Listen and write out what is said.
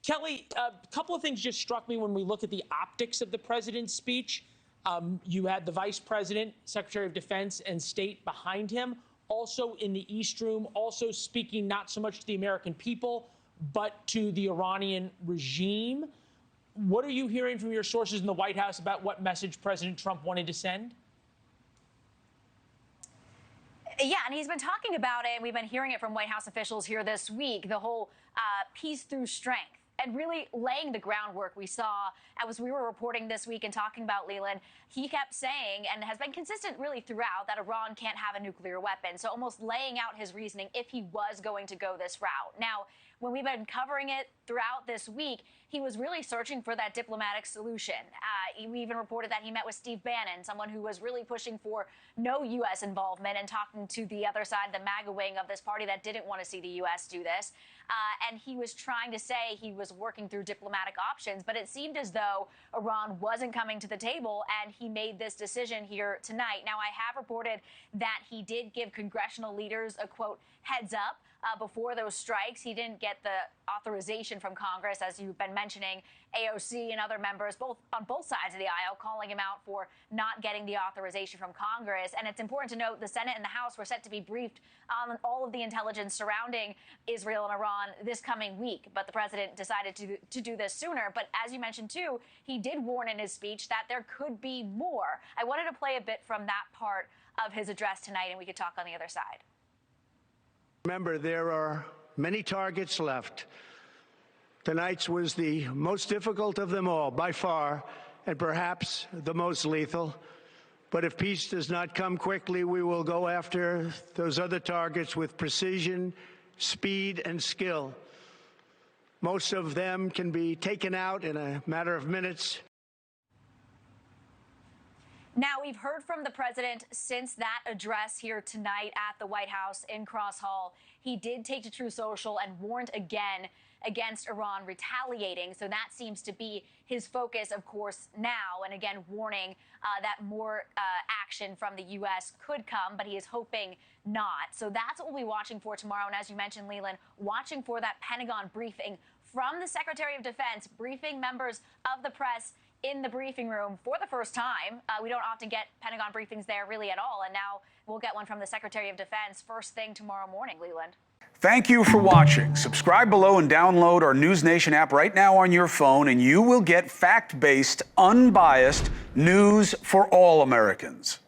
Kelly, a couple of things just struck me when we look at the optics of the president's speech. You had the vice president, Secretary of Defense, and State behind him, also in the East Room, also speaking not so much to the American people, but to the Iranian regime. What are you hearing from your sources in the White House about what message President Trump wanted to send? Yeah, and he's been talking about it, and we've been hearing it from White House officials here this week, the whole peace through strength. And really laying the groundwork. We saw, as we were reporting this week and talking about Leland, he kept saying, and has been consistent really throughout, that Iran can't have a nuclear weapon. So almost laying out his reasoning if he was going to go this route. Now, when we've been covering it throughout this week, he was really searching for that diplomatic solution. We even reported that he met with Steve Bannon, someone who was really pushing for no U.S. involvement and talking to the other side, the MAGA wing of this party that didn't want to see the U.S. do this. And he was trying to say he was working through diplomatic options, but it seemed as though Iran wasn't coming to the table, and he made this decision here tonight. Now, I have reported that he did give congressional leaders a, quote, heads up before those strikes. He didn't get the authorization from Congress, as you've been mentioning. AOC and other members, on both sides of the aisle, calling him out for not getting the authorization from Congress. And it's important to note the Senate and the House were set to be briefed on all of the intelligence surrounding Israel and Iran this coming week. But the president decided to do this sooner. But as you mentioned, too, he did warn in his speech that there could be more. I wanted to play a bit from that part of his address tonight, and we could talk on the other side. Remember, there are many targets left. Tonight's was the most difficult of them all, by far, and perhaps the most lethal. But if peace does not come quickly, we will go after those other targets with precision, speed, and skill. Most of them can be taken out in a matter of minutes. Now, we've heard from the president since that address here tonight at the White House in Cross Hall. He did take to Truth Social and warned again against Iran retaliating. So that seems to be his focus, of course, now. And again, warning that more action from the U.S. could come, but he is hoping not. So that's what we'll be watching for tomorrow. And as you mentioned, Leland, watching for that Pentagon briefing from the Secretary of Defense, briefing members of the press in the briefing room for the first time. We don't often get Pentagon briefings there really at all. And now we'll get one from the Secretary of Defense first thing tomorrow morning, Leland. Thank you for watching. Subscribe below and download our NewsNation app right now on your phone, and you will get fact-based, unbiased news for all Americans.